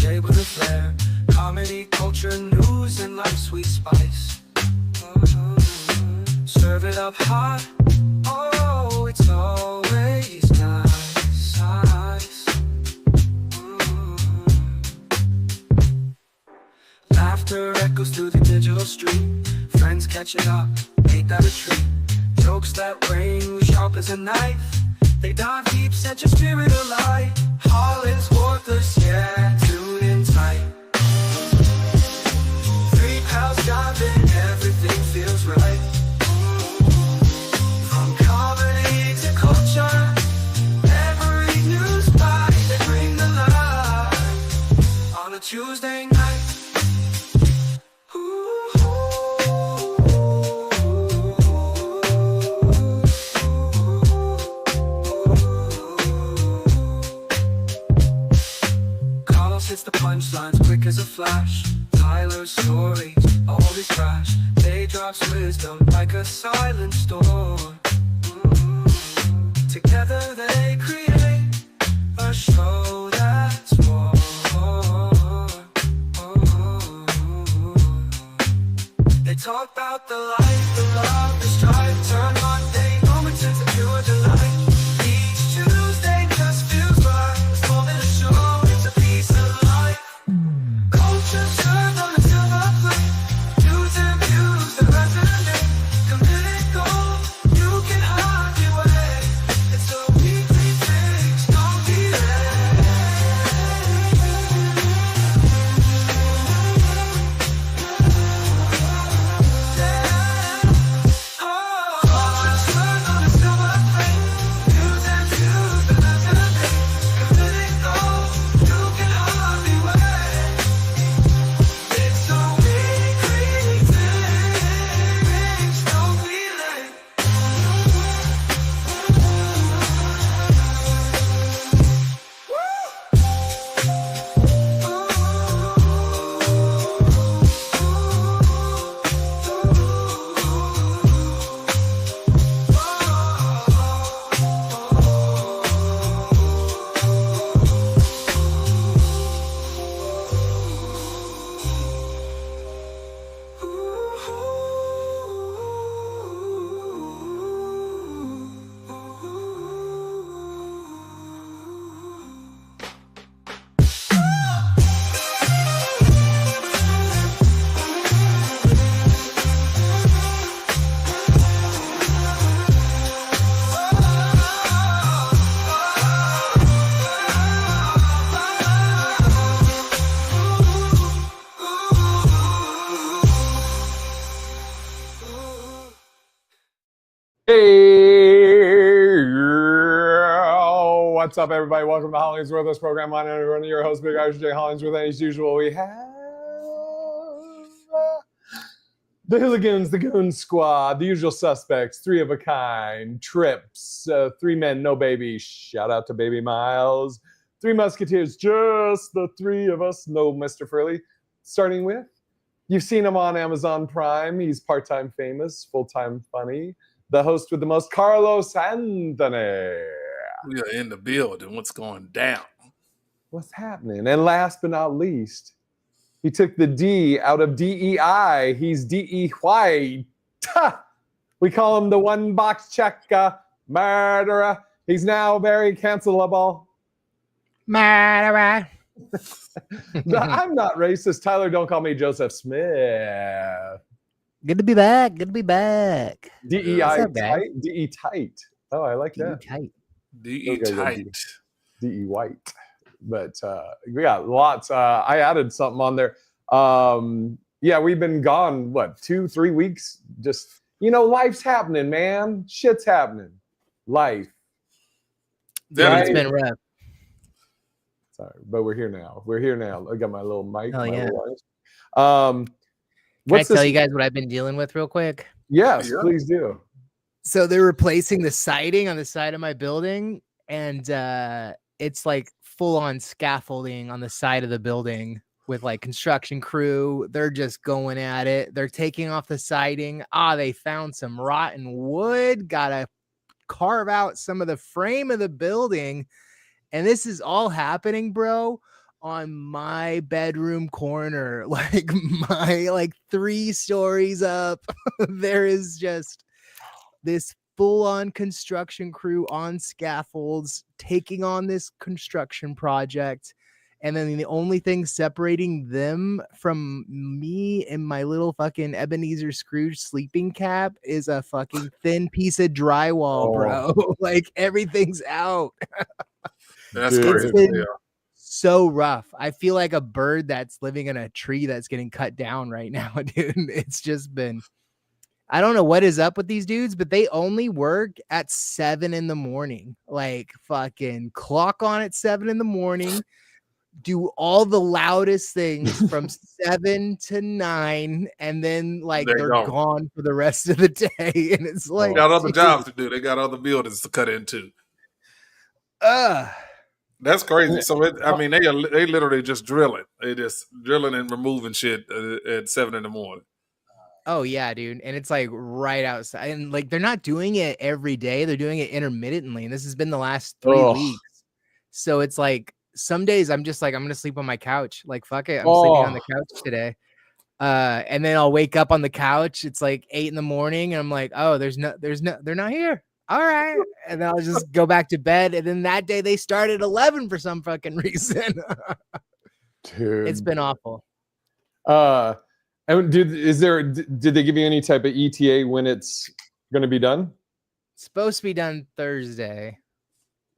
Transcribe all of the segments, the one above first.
Jay with a flair. Comedy, culture, news, and life's sweet spice. Serve it up hot. Oh, it's always nice. Laughter echoes through the digital street. Friends catching up, ain't that a treat? Jokes that ring sharp as a knife. They dive deep, set your spirit alight. HollingsWorthless, yeah, tune in tight. Three pals diving, everything feels right. From comedy to culture, every news bite, they bring the light. On a Tuesday night. Hits the punchlines quick as a flash. Tyler's stories always crash. They drops wisdom like a silent storm. Together they create a show that's more. They talk about the life, the love, the strife. Turn mundane moments into a delight. Each Tuesday just feels right. It's more than a show, it's a piece of life. Culture served on a silver plate. News and views that resonate. Committed gold, you can hide your way. It's a weekly fix, don't be late. Culture served on a silver plate. News and views that resonate. Committed gold, you can hide your way. It's a weekly fix, don't be late. Hey, what's up, everybody? Welcome to HollingsWorthless Program. I'm one of your hosts, Big Irish J. Hollingsworth. And as usual, we have the Hooligans, the Goon Squad, the usual suspects, three of a kind, Trips, three men, no baby. Shout out to Baby Miles. Three Musketeers, just the three of us. No Mr. Furley. Starting with, you've seen him on Amazon Prime. He's part-time famous, full-time funny. The host with the most, Carlos Anthony. We are in the building. What's going down? What's happening? And last but not least, he took the D out of DEI. He's DE White. We call him the one-box check murderer. He's now very cancelable. Murderer. I'm not racist. Tyler, don't call me Joseph Smith. Good to be back. Good to be back. DEI tight. DE tight. Oh, I like that. Tight. DE tight. DE White. But we got lots. I added something on there. Yeah, we've been gone, 2-3 weeks? Just, life's happening, man. Shit's happening. Life. It's been rough. Sorry, but we're here now. I got my little mic. Oh, yeah. Can I tell you guys what I've been dealing with real quick? Yes, please do. So they're replacing the siding on the side of my building, and it's like full-on scaffolding on the side of the building with like construction crew. They're just going at it. They're taking off the siding. They found some rotten wood. Gotta carve out some of the frame of the building. And this is all happening, bro, on my bedroom corner, like 3 stories up. There is just this full-on construction crew on scaffolds taking on this construction project. And then the only thing separating them from me and my little fucking Ebenezer Scrooge sleeping cap is a fucking thin piece of drywall, bro. Like everything's out. That's Dude. crazy. It's been Yeah. so rough. I feel like a bird that's living in a tree that's getting cut down right now, dude. It's just been, I don't know what is up with these dudes, but they only work at 7 a.m. Like fucking clock on at 7 a.m. Do all the loudest things from 7 to 9, and then like There you they're go. gone for the rest of the day. And it's They like, got other dude, jobs to do. They got other buildings to cut into. ugh. That's crazy. So they literally just drilling. They just drilling and removing shit at 7 a.m. Oh yeah, dude. And it's like right outside. And like they're not doing it every day. They're doing it intermittently. And this has been the last 3 weeks. So it's like some days I'm just like, I'm gonna sleep on my couch. Like fuck it. I'm sleeping on the couch today. And then I'll wake up on the couch. It's like 8 a.m. and I'm like, oh, they're not here. All right. And then I'll just go back to bed. And then that day they start at 11 for some fucking reason. Dude. It's been awful. And did they give you any type of ETA when it's going to be done? It's supposed to be done Thursday.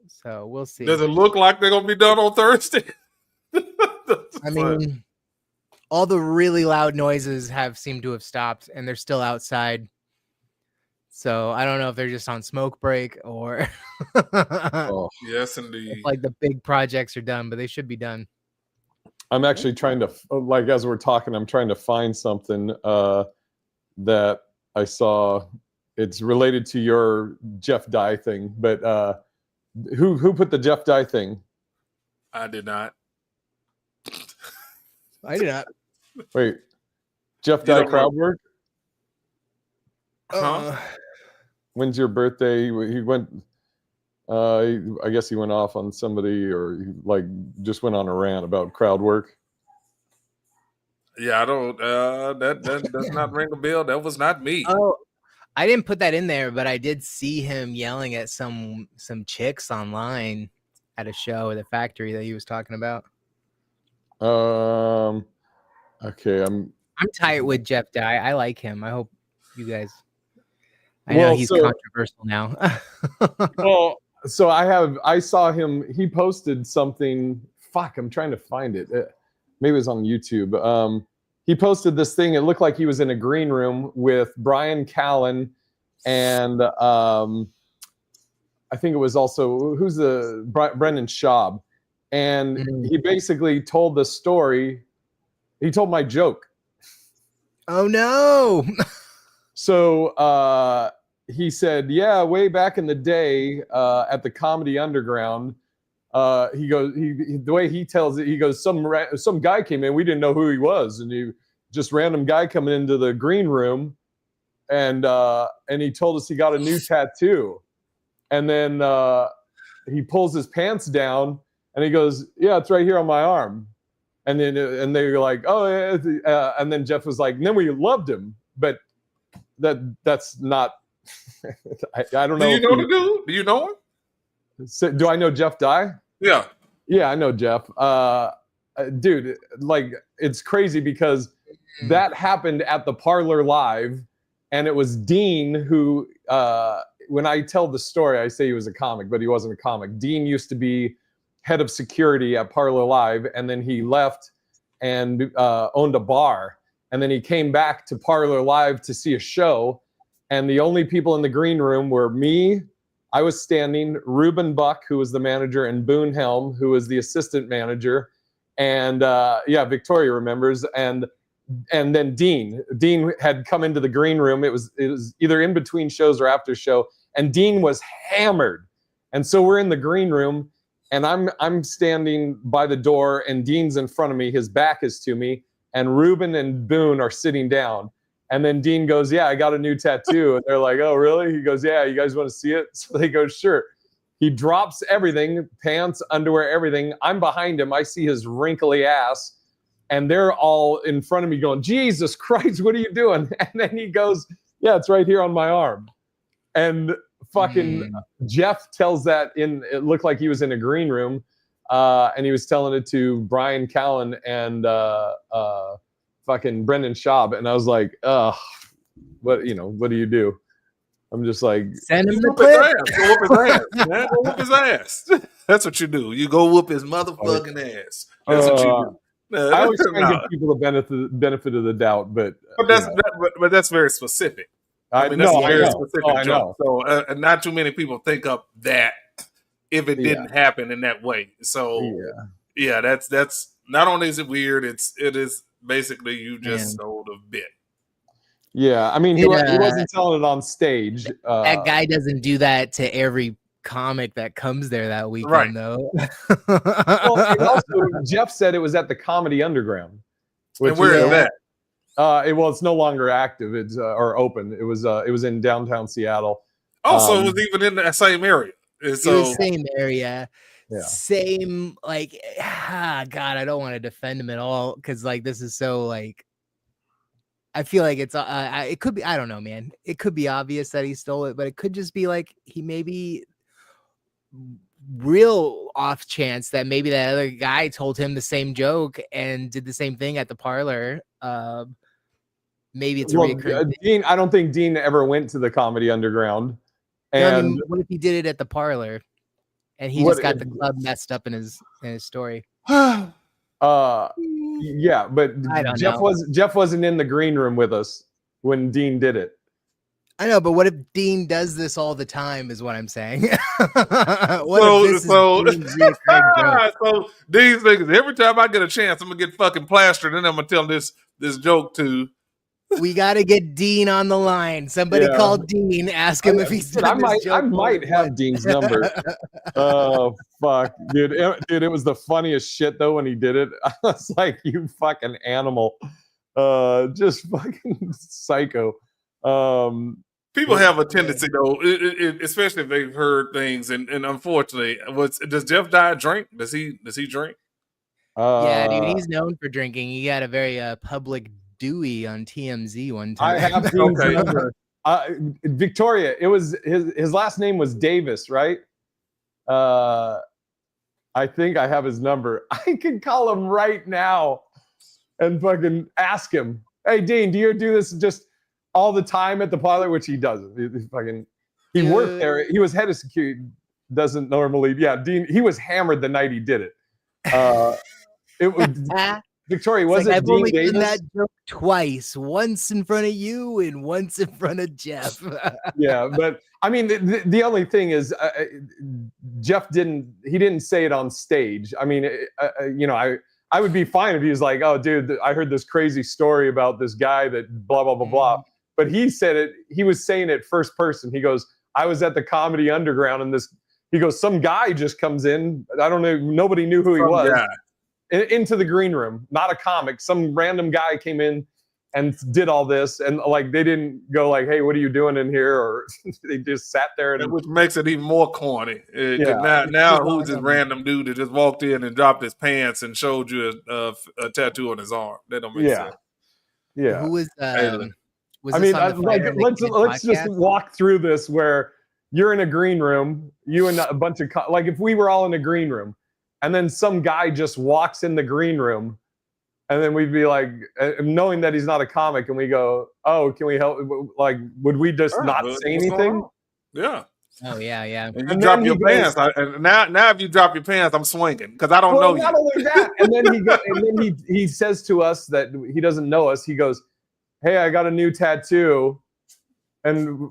So we'll see. Does it look like they're gonna be done on Thursday? I mean, all the really loud noises seemed to have stopped, and they're still outside. So I don't know if they're just on smoke break or yes, indeed. like the big projects are done, but they should be done. I'm actually trying to, like, as we're talking, I'm trying to find something that I saw. It's related to your Jeff Dye thing, but who put the Jeff Dye thing? I did not. I did not. Wait, Jeff Dye crowd work? When's your birthday? He went. I guess he went off on somebody, or he, like, just went on a rant about crowd work. Yeah, I don't. That does not ring a bell. That was not me. Oh, I didn't put that in there, but I did see him yelling at some chicks online at a show at the factory that he was talking about. Okay, I'm tight with Jeff Dye. I like him. I hope you guys. I know he's controversial now. Well, so I saw him. He posted something. Fuck, I'm trying to find it. Maybe it was on YouTube. He posted this thing. It looked like he was in a green room with Brian Callen and I think it was also Brendan Schaub. And he basically told the story. He told my joke. Oh no. So he said, yeah, way back in the day at the Comedy Underground, he goes, the way he tells it, he goes, some guy came in, we didn't know who he was, and he just random guy coming into the green room, and he told us he got a new tattoo, and then he pulls his pants down, and he goes, yeah, it's right here on my arm, and then they were like, oh yeah, and then Jeff was like, and then we loved him, but that's not. I don't know. Do you know the dude? Do you know him? So, do I know Jeff Dye? Yeah. Yeah, I know Jeff. Dude, like, it's crazy because that happened at the Parlor Live, and it was Dean who, when I tell the story, I say he was a comic, but he wasn't a comic. Dean used to be head of security at Parlor Live, and then he left and owned a bar. And then he came back to Parlor Live to see a show, and the only people in the green room were me. I was standing, Ruben Buck, who was the manager, and Boone Helm, who was the assistant manager. And yeah, Victoria remembers. And then Dean. Dean had come into the green room. It was either in between shows or after show. And Dean was hammered. And so we're in the green room, and I'm standing by the door, and Dean's in front of me. His back is to me. And Ruben and Boone are sitting down. And then Dean goes, yeah, I got a new tattoo. And they're like, oh, really? He goes, yeah, you guys want to see it? So they go, sure. He drops everything, pants, underwear, everything. I'm behind him. I see his wrinkly ass, and they're all in front of me going, Jesus Christ, what are you doing? And then he goes, yeah, it's right here on my arm. And fucking Jeff tells that it looked like he was in a green room, and he was telling it to Brian Callen and fucking Brendan Schaub. And I was like, what do you do? I'm just like, send him the whoop his clip. ass. Go whoop his ass, man. Go whoop his ass. That's what you do. You go whoop his motherfucking ass. That's what you do. I always try and give people the benefit of the doubt, but that's very specific. I mean, that's a very specific joke. So not too many people think of that if it didn't happen in that way. So yeah, that's not only is it weird, it is basically you just sold a bit. Yeah, I mean, he wasn't telling it on stage. That guy doesn't do that to every comic that comes there that weekend, though. Well, and also, Jeff said it was at the Comedy Underground. And where is that? It's no longer active. It's or open. It was in downtown Seattle. Also, it was even in the same area. So same area. Yeah. Same, like, God, I don't want to defend him at all because, like, this is so, like, I feel like it's it could be, I don't know, man. It could be obvious that he stole it, but it could just be like he maybe real off chance that maybe that other guy told him the same joke and did the same thing at the parlor. Maybe it's a reoccurring thing. Dean, I don't think Dean ever went to the Comedy Underground. And I mean, what if he did it at the parlor and he just got the club messed up in his story? Yeah, but Jeff wasn't in the green room with us when Dean did it. I know, but what if Dean does this all the time? Is what I'm saying. So these niggas, every time I get a chance, I'm gonna get fucking plastered, and I'm gonna tell this joke to. We got to get Dean on the line. Somebody call Dean. Ask him if he's done this joke. I might have Dean's number. Oh, fuck. Dude, it was the funniest shit, though, when he did it. I was like, you fucking animal. Just fucking psycho. People have a tendency, though, especially if they've heard things. And unfortunately, does Jeff Dye drink? Does he drink? Yeah, dude, he's known for drinking. He got a very public Dewey on TMZ one time. I have Dean's number. Victoria, it was his last name was Davis, right? I think I have his number. I can call him right now and fucking ask him, hey Dean, do you do this just all the time at the parlor? Which he doesn't. He worked there. He was head of security. Doesn't normally. Yeah, Dean. He was hammered the night he did it. It was. Victoria, was it Dean Davis? I've only done that joke twice, once in front of you and once in front of Jeff. Yeah, but I mean, the only thing is, Jeff didn't say it on stage. I mean, I would be fine if he was like, oh, dude, I heard this crazy story about this guy that blah, blah, blah, blah. But he said it, he was saying it first person. He goes, I was at the Comedy Underground and he goes, some guy just comes in. I don't know. Nobody knew who he was. Yeah. Into the green room, not a comic. Some random guy came in and did all this, and like they didn't go like, "Hey, what are you doing in here?" Or they just sat there, which makes it even more corny. Now who's this random dude that just walked in and dropped his pants and showed you a tattoo on his arm? That don't make sense. Yeah. Who was? I mean, let's just walk through this where you're in a green room, you and a bunch of like if we were all in a green room. And then some guy just walks in the green room, and then we'd be like, knowing that he's not a comic, and we go, "Oh, can we help?" Like, would we just not say anything? Yeah. Oh yeah. And you drop your pants. Now, if you drop your pants, I'm swinging because I don't know you. Not only that, and then he says to us that he doesn't know us. He goes, "Hey, I got a new tattoo." And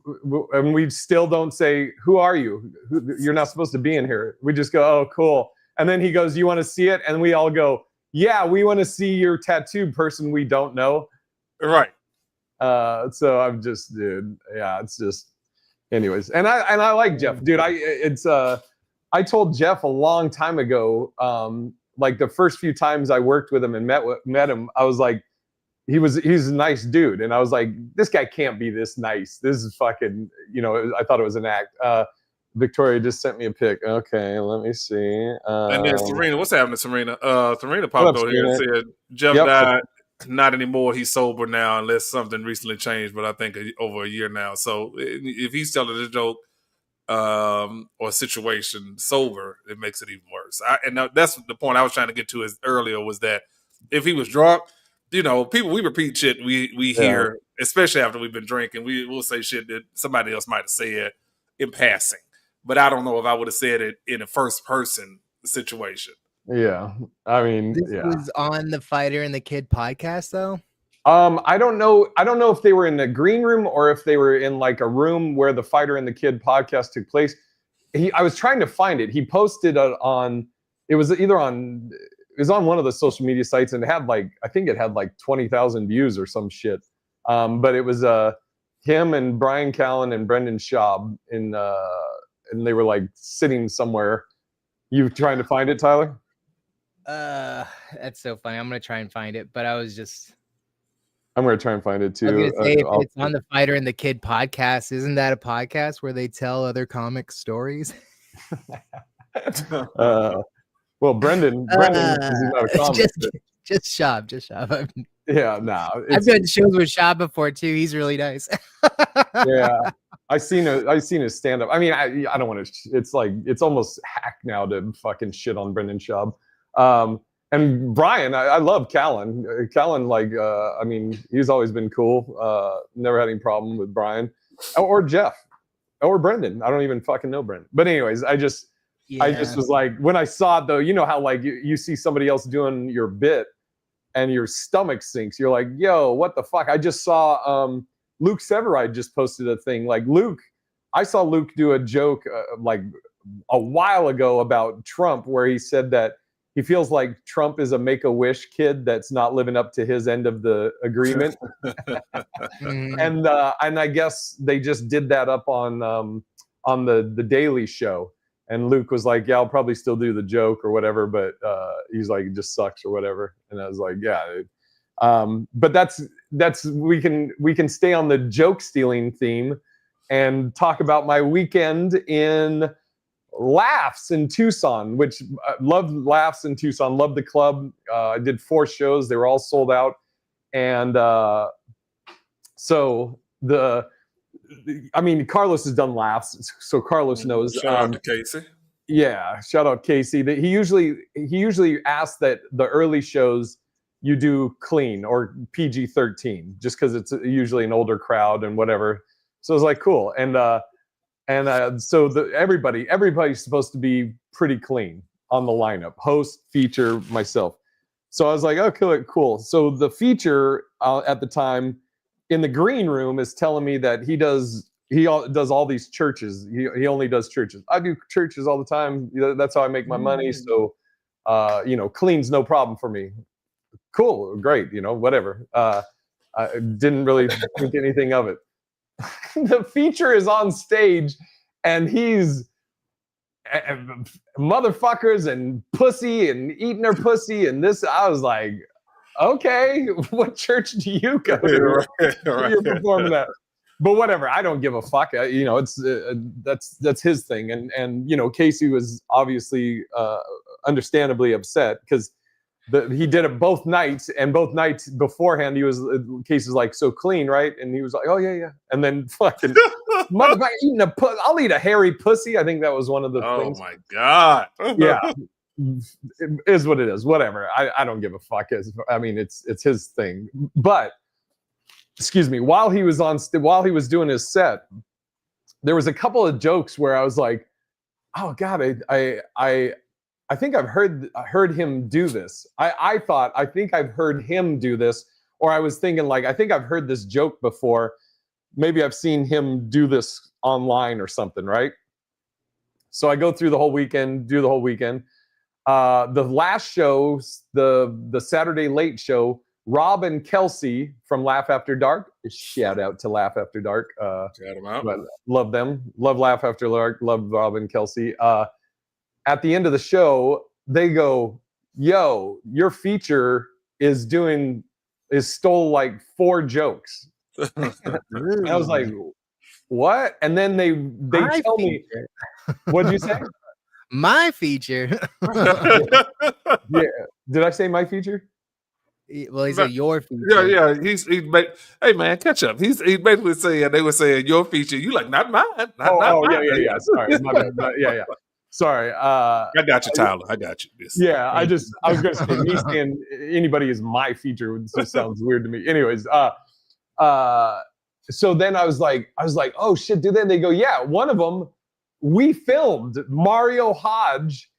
we still don't say, "Who are you? You're not supposed to be in here." We just go, "Oh, cool." And then he goes, you want to see it? And we all go, yeah, we want to see your tattoo person we don't know. Right. So I'm just, dude, yeah, it's just, anyways. And I like Jeff, dude. I told Jeff a long time ago, like the first few times I worked with him and met him, I was like, he's a nice dude. And I was like, this guy can't be this nice. This is fucking, I thought it was an act. Victoria just sent me a pic. Okay, let me see. And then Serena, what's happening to Serena? Serena What up, popped over here and Serena? said Jeff Yep. died. Not anymore. He's sober now, unless something recently changed. But I think over a year now. So if he's telling this joke or situation sober, it makes it even worse. And that's the point I was trying to get to earlier was that if he was drunk, you know, people, we repeat shit we hear, especially after we've been drinking. We'll say shit that somebody else might have said in passing. But I don't know if I would have said it in a first person situation. Yeah. I mean, This was on the Fighter and the Kid podcast, though. I don't know if they were in the green room or if they were in like a room where the Fighter and the Kid podcast took place. I was trying to find it. He posted on one of the social media sites, and I think it had like 20,000 views or some shit. But it was him and Brian Callen and Brendan Schaub and they were like sitting somewhere. You trying to find it, Tyler? That's so funny. I'm gonna try and find it, but I'm gonna try and find it too. I was gonna say, if it's on the Fighter and the Kid podcast, isn't that a podcast where they tell other comic stories? Well, Brendan, he's not a comic. Just Schaub. Yeah, no. I've done shows with Schaub before too. He's really nice. Yeah, I've seen his stand up. I mean, I don't want to. It's like it's almost hack now to fucking shit on Brendan Schaub. And Brian, I love Callen. Callen, like, I mean, he's always been cool. Never had any problem with Brian or Jeff or Brendan. I don't even fucking know Brendan. But anyways, I just was like, when I saw it though, you know how like you see somebody else doing your bit and your stomach sinks. You're like, yo, what the fuck? I just saw Luke Severide just posted a thing. Like I saw Luke do a joke like a while ago about Trump where he said that he feels like Trump is a Make-A-Wish kid that's not living up to his end of the agreement. And I guess they just did that up on the Daily Show. And Luke was like, yeah, I'll probably still do the joke or whatever, but he's like, it just sucks or whatever. And I was like, yeah. But that's we can stay on the joke stealing theme and talk about my weekend in Laughs in Tucson, which loved Laughs in Tucson, loved the club. I did 4 shows. They were all sold out. And so I mean, Carlos has done Laughs, so Carlos knows. Shout out to Casey. Yeah, shout out Casey. He usually asks that the early shows you do clean or PG-13, just because it's usually an older crowd and whatever. So it's like cool, so everybody's supposed to be pretty clean on the lineup. Host, feature, myself. So I was like, okay, cool. So the feature at the time in the green room is telling me that he does all these churches. He only does churches. I do churches all the time. That's how I make my money. So, clean's no problem for me. Cool, great. Whatever. I didn't really think anything of it. The feature is on stage, and he's motherfuckers and pussy and eating her pussy and this. I was like, okay, what church do you go to? Right. You're performing that, but whatever. I don't give a fuck. It's that's his thing. And Casey was obviously understandably upset because he did it both nights, and both nights beforehand Casey's like, so clean, right? And he was like, oh yeah, and then fucking motherfucker eating I'll eat a hairy pussy. I think that was one of the things. Oh my god. Yeah. It is what it is. Whatever. I don't give a fuck. I mean, it's his thing. But excuse me, while he was doing his set, there was a couple of jokes where I was like, oh god, I think I've heard him do this. I think I've heard him do this, or I was thinking like, I think I've heard this joke before. Maybe I've seen him do this online or something, right? So I go through the whole weekend, do the whole weekend. The last show, the Saturday late show, Rob and Kelsey from Laugh After Dark. Shout out to Laugh After Dark. Shout them out. Love them. Love Laugh After Dark. Love Rob and Kelsey. At the end of the show, they go, yo, your feature stole like 4 jokes. I was like, what? And then they tell me, what'd you say? My feature. Yeah. Did I say my feature? Well, he said your feature. Yeah. Hey man, catch up. He's basically saying they were saying your feature. You like not mine. Not mine. Yeah. Sorry, my bad. Yeah. Sorry. I got you, Tyler. I got you. Yeah, I was gonna say me saying anybody is my feature just sounds weird to me. Anyways, so then I was like, oh shit, dude. Then they go, yeah, one of them we filmed. Mario Hodge,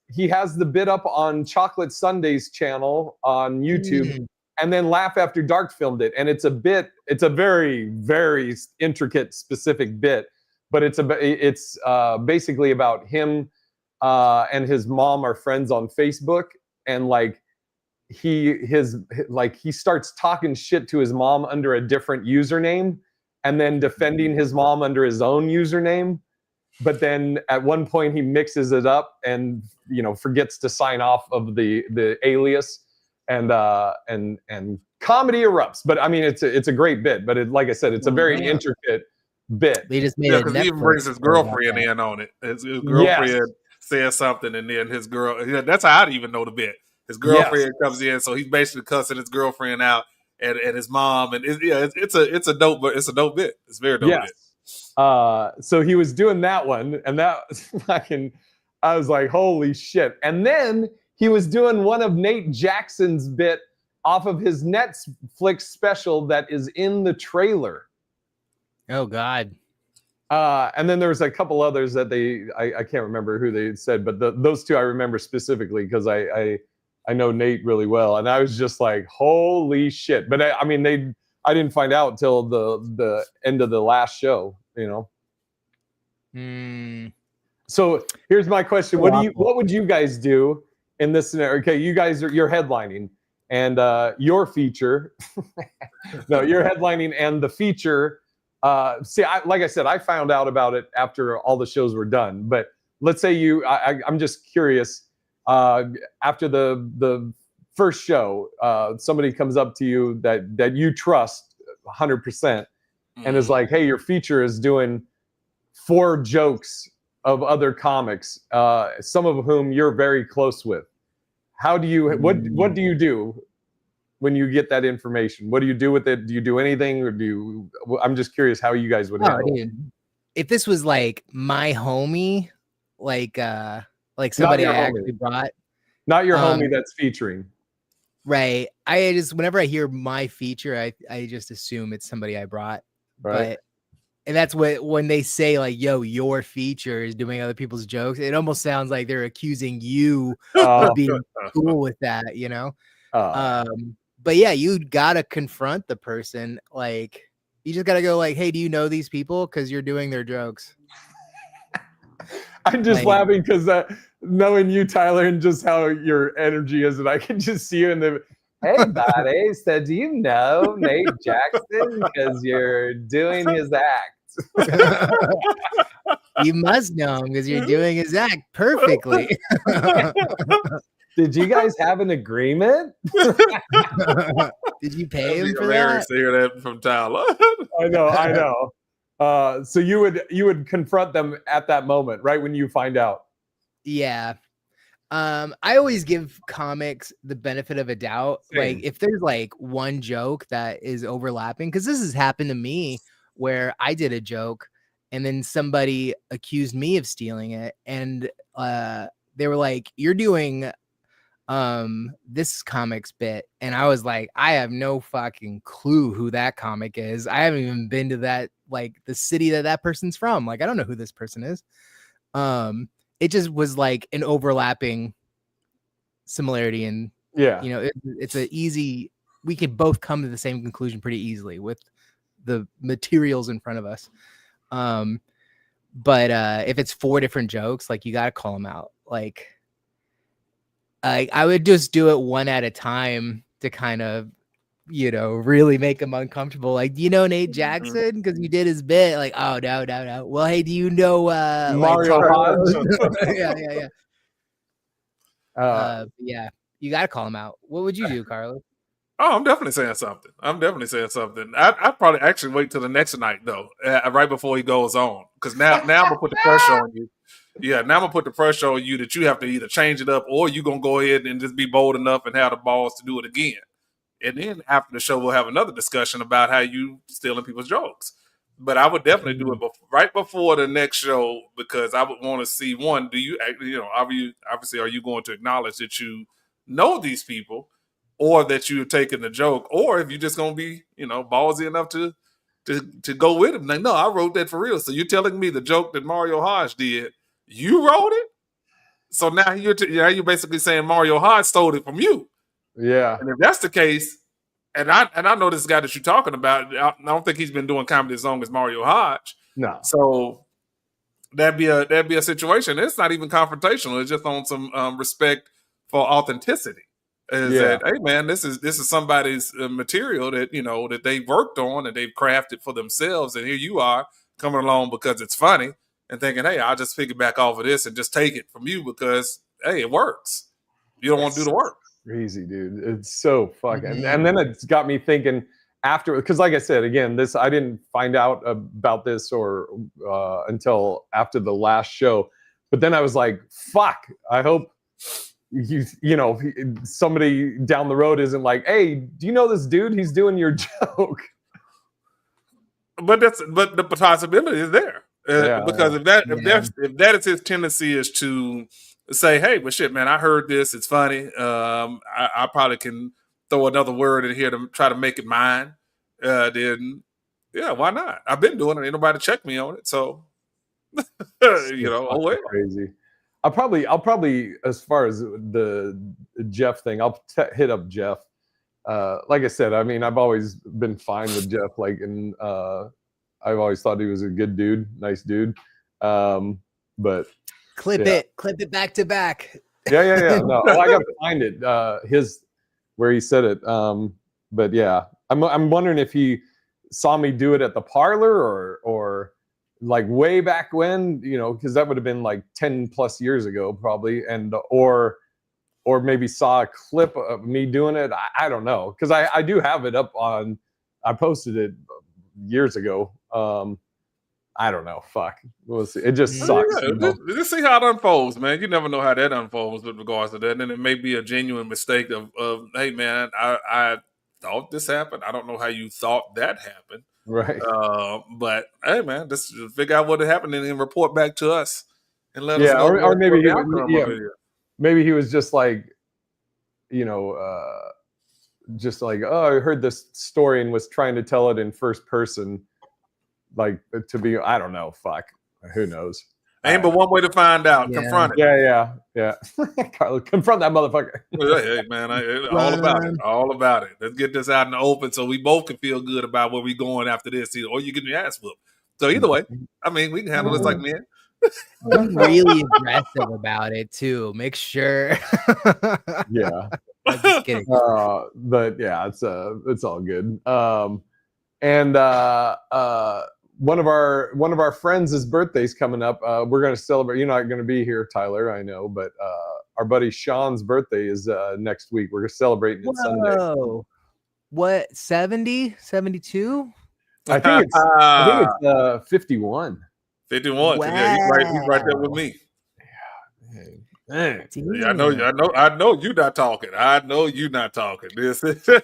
he has the bit up on Chocolate Sunday's channel on YouTube, and then Laugh After Dark filmed it. And it's a very, very intricate, specific bit, but it's basically about him and his mom are friends on Facebook, and like he starts talking shit to his mom under a different username, and then defending his mom under his own username. But then at one point he mixes it up and forgets to sign off of the alias, and comedy erupts. But I mean, it's a great bit. But like I said, it's a very intricate bit. They just made it. Because he even brings his girlfriend in on it. His girlfriend says something, and then his girl. That's how I even know the bit. His girlfriend comes in, so he's basically cussing his girlfriend out and his mom, and it's a dope bit. It's very dope bit. So he was doing that one, and that fucking, I was like, holy shit. And then he was doing one of Nate Jackson's bit off of his Netflix special that is in the trailer. Oh God. And then there was a couple others that I can't remember who they said, but those two I remember specifically because I know Nate really well, and I was just like, holy shit. But I didn't find out until the end of the last show. So here's my question: what would you guys do in this scenario? Okay, you're headlining, and your feature. No, you're headlining, and the feature. Like I said, I found out about it after all the shows were done. But let's say I'm just curious. After the first show, somebody comes up to you that you trust 100%. And is like, hey, your feature is doing 4 jokes of other comics, some of whom you're very close with. How do you what do you do when you get that information? What do you do with it? Do you do anything, or I'm just curious how you guys would handle it. If this was like my homie, like somebody I actually brought, not your homie that's featuring. Right. I just, whenever I hear my feature, I just assume it's somebody I brought. Right. And that's when they say like, yo, your feature is doing other people's jokes, it almost sounds like they're accusing you of being cool with that, but yeah, you gotta confront the person. Like, you just gotta go like, hey, do you know these people? Because you're doing their jokes. I'm just laughing because knowing you, Tyler, and just how your energy is, and I can just see you in the, hey, buddy, so do you know Nate Jackson? Because you're doing his act. You must know him because you're doing his act perfectly. Did you guys have an agreement? Did you pay him for hilarious that? to hear that from Tyler. I know. So you would confront them at that moment, right when you find out. Yeah. I always give comics the benefit of a doubt. Same. Like, if there's like one joke that is overlapping, because this has happened to me where I did a joke and then somebody accused me of stealing it, and they were like, you're doing this comic's bit, and I was like, I have no fucking clue who that comic is. I haven't even been to that, like, the city that person's from. Like, I don't know who this person is. It just was like an overlapping similarity, and it's a easy, we could both come to the same conclusion pretty easily with the materials in front of us. But if it's 4 different jokes, like, you got to call them out. Like, I would just do it one at a time to kind of, really make them uncomfortable. Like, do you know Nate Jackson? Because you did his bit. Like, oh, no. Well, hey, do you know Mario Hodge? Yeah. You got to call him out. What would you do, Carlos? Oh, I'm definitely saying something. I'd probably actually wait till the next night though, right before he goes on, because now I'm gonna put the pressure on you. Yeah, now I'm gonna put the pressure on you that you have to either change it up or you gonna go ahead and just be bold enough and have the balls to do it again. And then after the show, we'll have another discussion about how you stealing people's jokes. But I would definitely do it right before the next show, because I would want to see, one, do you obviously are you going to acknowledge that you know these people, or that you're taking the joke, or if you're just gonna be ballsy enough to go with him. Like, no, I wrote that for real. So you're telling me the joke that Mario Hodge did, you wrote it? So now you're basically saying Mario Hodge stole it from you. Yeah. And if that's the case, and I know this guy that you're talking about, I don't think he's been doing comedy as long as Mario Hodge. No. So that'd be a situation. It's not even confrontational. It's just on some respect for authenticity. That, hey man, this is somebody's material that that they've worked on and they've crafted for themselves, and here you are coming along because it's funny and thinking, hey, I'll just piggyback off of this and just take it from you because hey, it works. You don't want to do the work. Crazy, dude. It's so fucking. And then it's got me thinking after, because like I said, again, I didn't find out about this or until after the last show. But then I was like, fuck, I hope somebody down the road isn't like, hey, do you know this dude? He's doing your joke. But the possibility is there. Because if that is his tendency, is to say, hey, but shit, man, I heard this, it's funny. I probably can throw another word in here to try to make it mine. Then yeah, why not? I've been doing it. Ain't nobody check me on it. So oh well. Crazy. I'll probably, as far as the Jeff thing, I'll hit up Jeff. Like I said, I mean, I've always been fine with Jeff. And I've always thought he was a good dude, nice dude. But clip it back to back. Yeah. No, I got to find it. Where he said it. But yeah, I'm wondering if he saw me do it at the parlor or like way back when, because that would have been like 10 plus years ago probably, and or maybe saw a clip of me doing it. I don't know, because I do have it up on. I posted it years ago. I don't know. Fuck. We'll see. It just sucks. Just see how it unfolds, man. You never know how that unfolds with regards to that. And then it may be a genuine mistake of hey, man, I thought this happened. I don't know how you thought that happened. Right. But hey, man, just figure out what happened and then report back to us and let us know. Or maybe maybe he was just like, just like, oh, I heard this story and was trying to tell it in first person. Like, to be, I don't know, fuck, who knows? Ain't but one way to find out. Confront it. Yeah. Carlos, confront that motherfucker. Hey, man, all about it. Let's get this out in the open so we both can feel good about where we going after this, or you get your ass whooped. So either way, I mean, we can handle this like men. I'm really aggressive about it too. Make sure. Yeah. I'm just kidding. But yeah, it's all good. And one of our friends' birthday's coming up. We're going to celebrate. You're not going to be here, Tyler, I know, but our buddy Sean's birthday is next week. We're celebrating it Sunday. What, 70, 72? I think it's 51. 51. Wow. Yeah, he's right there with me. Man. Yeah, I know you're not talking. I know you're not talking. This,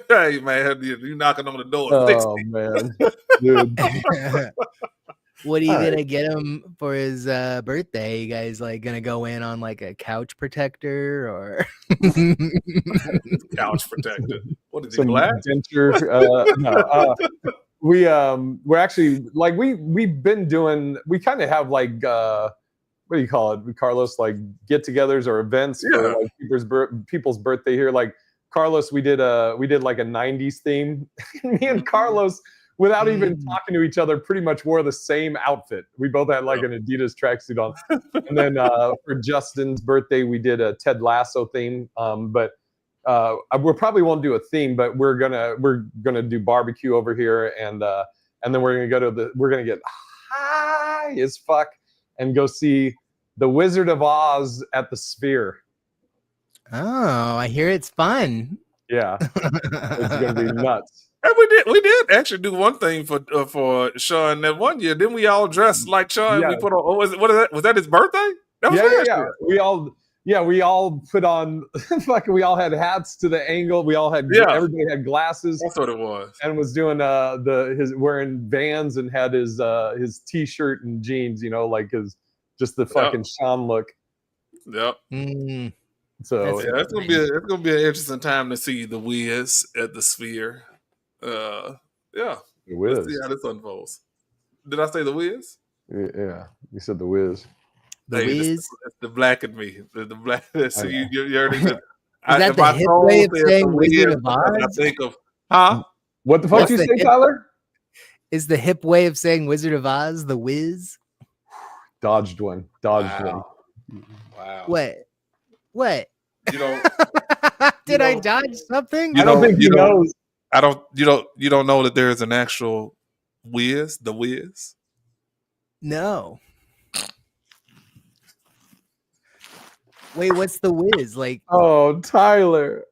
hey man, you knocking on the door. Oh man, dude. What are you gonna get him for his birthday? You guys like gonna go in on like a couch protector or couch protector? What is some he, black? Denture? No. We're actually like we've been doing. We kind of have like. What do you call it, Carlos? Like get-togethers or events for like people's birthday here. Like Carlos, we did like a '90s theme. Me and Carlos, without even talking to each other, pretty much wore the same outfit. We both had like an Adidas tracksuit on. And then for Justin's birthday, we did a Ted Lasso theme. But we probably won't do a theme, but we're gonna do barbecue over here, and then we're gonna get high as fuck. And go see The Wizard of Oz at the Sphere. Oh, I hear it's fun. Yeah, it's gonna be nuts. And we did actually do one thing for Sean that one year. Didn't we all dress like Sean? Yeah. We put on was that his birthday? That was last year. We all put on fucking. We all had hats to the angle. We all had everybody had glasses. That's what it was. And was doing his wearing Vans and had his t-shirt and jeans. You know, like his just the fucking Sean look. Yep. So it's gonna be an interesting time to see the Wiz at the Sphere. The Let's Wiz. see how this unfolds. Did I say the Wiz? Yeah, you said the Wiz. The Wiz. It's the black in me. The black. So you heard it. Is that the hip way of saying Wizard of Oz? I think of What the fuck you say, Tyler? Is the hip way of saying Wizard of Oz the Wiz? Dodged one. Wow. What? You know? Did I dodge something? I don't think he knows. You don't know that there is an actual Wiz, the Wiz? No. Wait, what's the Wiz? Like, oh, Tyler.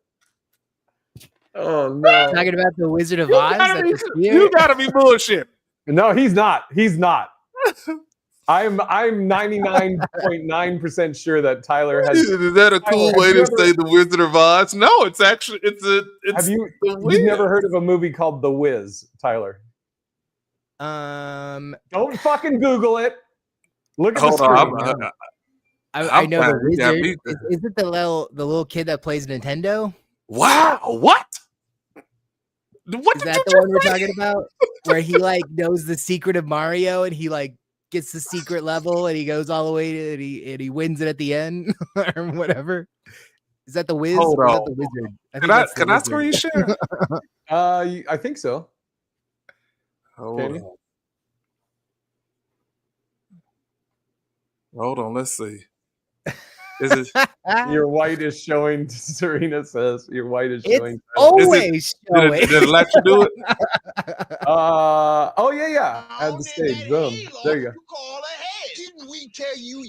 Oh no. Talking about the Wizard of Oz at the Sphere? You gotta be bullshit. No, he's not. He's not. I'm 99.9% sure that Tyler has. Is that a cool way to say the Wizard of Oz? No, it's actually Have you never heard of a movie called The Wiz, Tyler? Don't fucking Google it. Look at the screen. I know the Wizard. Is it the little kid that plays Nintendo? Wow, what? What is that the one we're talking about? Where he like knows the secret of Mario and he like gets the secret level and he goes all the way to and he wins it at the end or whatever. Is that the Wiz? Hold or on. is that the Wizard? Can I screen share? I think so. Hold on, let's see. Is it your white is showing? Serena says your white is showing. It's always showing. Did it let you do it? Oh yeah. At the stage, boom. There you go.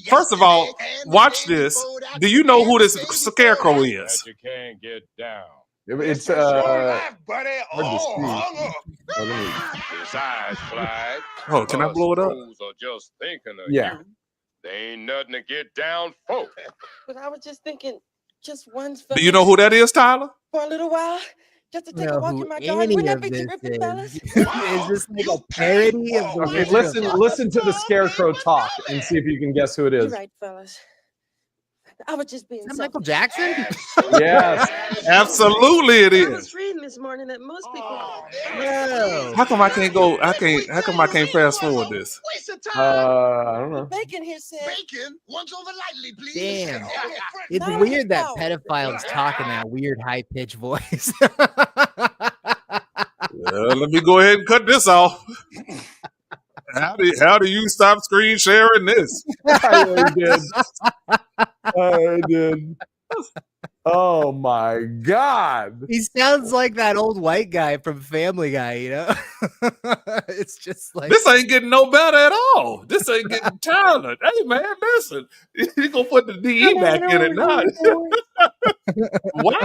First of all, watch this. Do you know who this scarecrow is? You can't get down. It's buddy. His eyes fly. Oh, can I blow it up? Just thinking of you. There ain't nothing to get down for. But I was just thinking, just once. Do you know who that is, Tyler? For a little while, just to take a walk in my garden. Wouldn't that be terrific, fellas? Is this like a parody of the Okay, listen to the scarecrow talk and see if you can guess who it is. You're right, fellas. I was just being. Is that Michael Jackson? Yes, absolutely it is. I was reading this morning that most people. No. How come I can't go? How come I can't fast forward this? I don't know. Bacon here said. Bacon, once over lightly, please. Damn. It's weird that pedophiles talk in that weird high pitched voice. Let me go ahead and cut this off. How do you stop screen sharing this? I did. Oh my God. He sounds like that old white guy from Family Guy, you know? It's just like this ain't getting no better at all. This ain't getting talented. Hey man, listen. You gonna put the DE back in it now. Wow.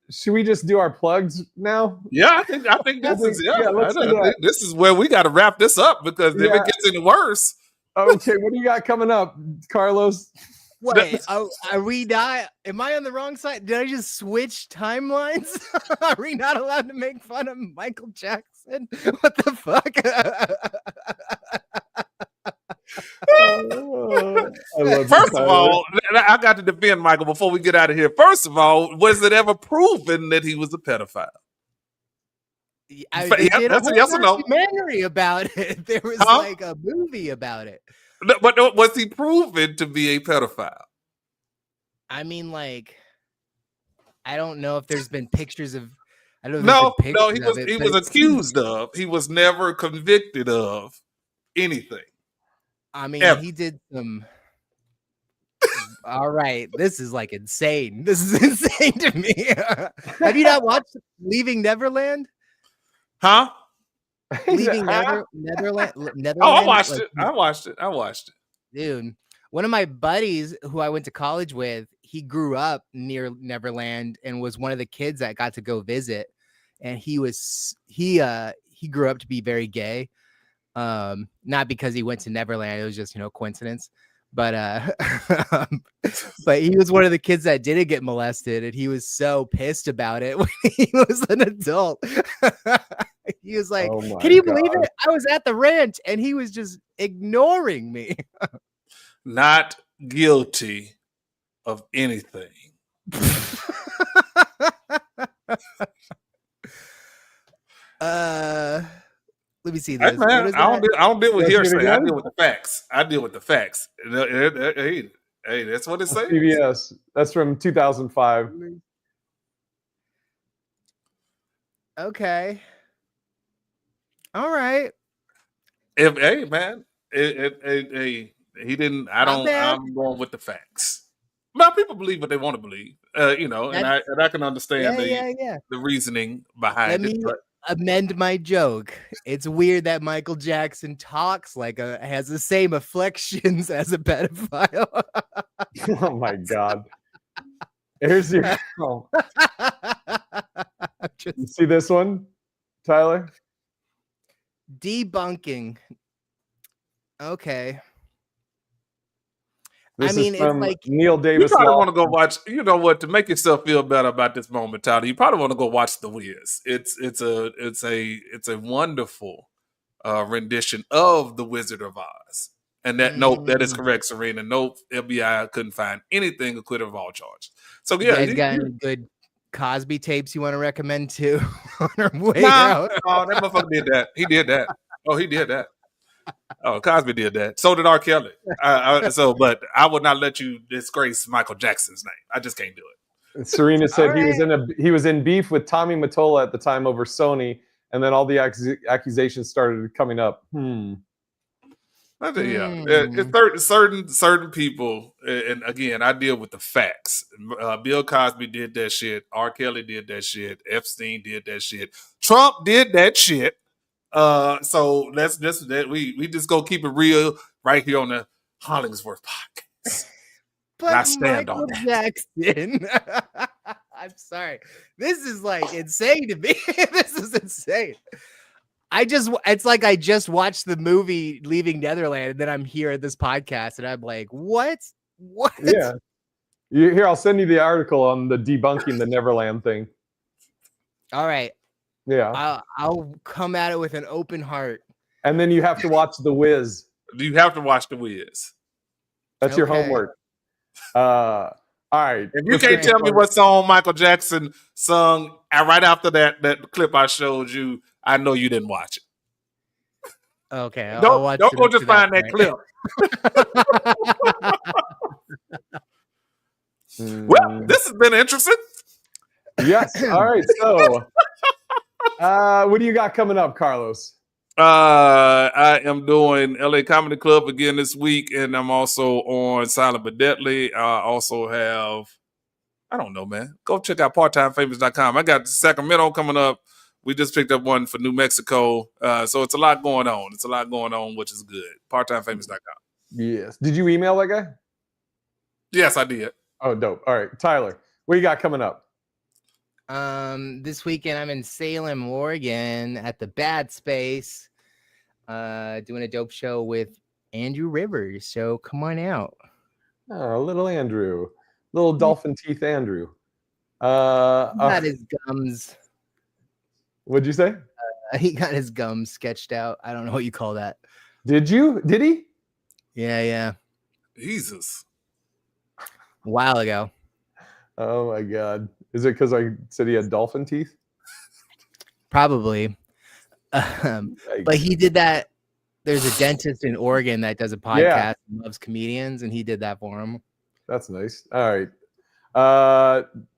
Should we just do our plugs now? Yeah, I think this is let's do that. This is where we got to wrap this up because if it gets any worse. Okay, what do you got coming up, Carlos? Wait, are we not? Am I on the wrong side? Did I just switch timelines? Are we not allowed to make fun of Michael Jackson? What the fuck? First of all, I got to defend Michael before we get out of here. First of all, was it ever proven that he was a pedophile? That's a yes or no. Documentary about it. There was like a movie about it. But was he proven to be a pedophile? I mean, like, I don't know if there's been pictures of. I don't know. No, he was accused of. He was never convicted of anything. I mean, he did some. All right, this is like insane. This is insane to me. Have you not watched Leaving Neverland? Huh? Leaving Netherland. Oh, I watched it. I watched it. Dude, one of my buddies who I went to college with, he grew up near Neverland and was one of the kids that got to go visit. And he grew up to be very gay. Not because he went to Neverland, it was just, coincidence. But but he was one of the kids that didn't get molested, and he was so pissed about it when he was an adult. He was like, "Can you believe it? I was at the ranch and he was just ignoring me." Not guilty of anything. Let me see this. Man, I don't deal with hearsay. I deal with the facts. Hey, that's what it says. CBS. That's from 2005. Okay. All right. He didn't. I'm going with the facts. Now people believe what they want to believe. And I can understand the reasoning behind it. But amend my joke. It's weird that Michael Jackson talks like has the same afflictions as a pedophile. Oh my God. Here's your You see this one, Tyler? Debunking. Okay. This is from it's like Neil Davis. You probably want to go watch. You know what? To make yourself feel better about this moment, Tyler, you probably want to go watch The Wiz. It's a wonderful rendition of The Wizard of Oz. And that is correct, Serena. No, FBI couldn't find anything acquitted of all charges. So yeah, you guys got any good Cosby tapes you want to recommend too on our way out? Oh, that motherfucker did that. He did that. Oh, he did that. Oh, Cosby did that. So did R. Kelly. But I would not let you disgrace Michael Jackson's name. I just can't do it. Serena said he was in beef with Tommy Mottola at the time over Sony, and then all the accusations started coming up. Certain people, and again, I deal with the facts. Bill Cosby did that shit. R. Kelly did that shit. Epstein did that shit. Trump did that shit. So let's just we just go keep it real right here on the Hollingsworth podcast. But I stand Michael on that. Jackson. I'm sorry. This is like insane to me. This is insane. It's like I just watched the movie Leaving Netherland, and then I'm here at this podcast, and I'm like, what? Yeah. Here, I'll send you the article on the debunking the Neverland thing. All right. Yeah. I'll come at it with an open heart. And then you have to watch The Wiz. You have to watch The Wiz. That's your homework. All right. If you can't tell me what song Michael Jackson sung right after that clip I showed you, I know you didn't watch it. Okay. Don't go just find that clip. Well, this has been interesting. Yes. All right. So, what do you got coming up, Carlos? I am doing LA Comedy Club again this week, and I'm also on Silent But Deadly. I also have, I don't know, man. Go check out parttimefamous.com. I got Sacramento coming up. We just picked up one for New Mexico. So it's a lot going on. Which is good. Parttimefamous.com. Yes. Did you email that guy? Yes, I did. Oh, dope. All right. Tyler, what you got coming up? This weekend I'm in Salem, Oregon at the Bad Space, doing a dope show with Andrew Rivers. So come on out. Oh, little Andrew, little dolphin teeth Andrew. Got his gums. What'd you say? He got his gums sketched out. I don't know what you call that. Did you? Did he? Yeah. Jesus. A while ago. Oh my God. Is it because I said he had dolphin teeth? Probably. But he did that. There's a dentist in Oregon that does a podcast and loves comedians, and he did that for him. That's nice. All right.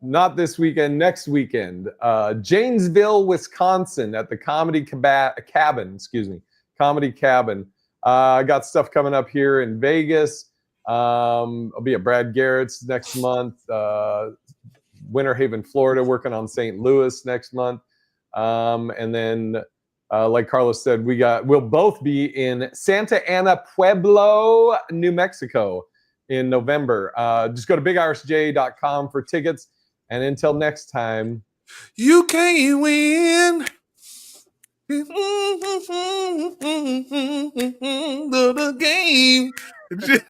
Not this weekend, next weekend. Janesville, Wisconsin at the Comedy Cabin. Comedy Cabin. I got stuff coming up here in Vegas. I'll be at Brad Garrett's next month. Winter Haven, Florida, working on St. Louis next month. And then, like Carlos said, we'll both be in Santa Ana Pueblo, New Mexico in November. Just go to bigirisj.com for tickets. And until next time, you can't win the game.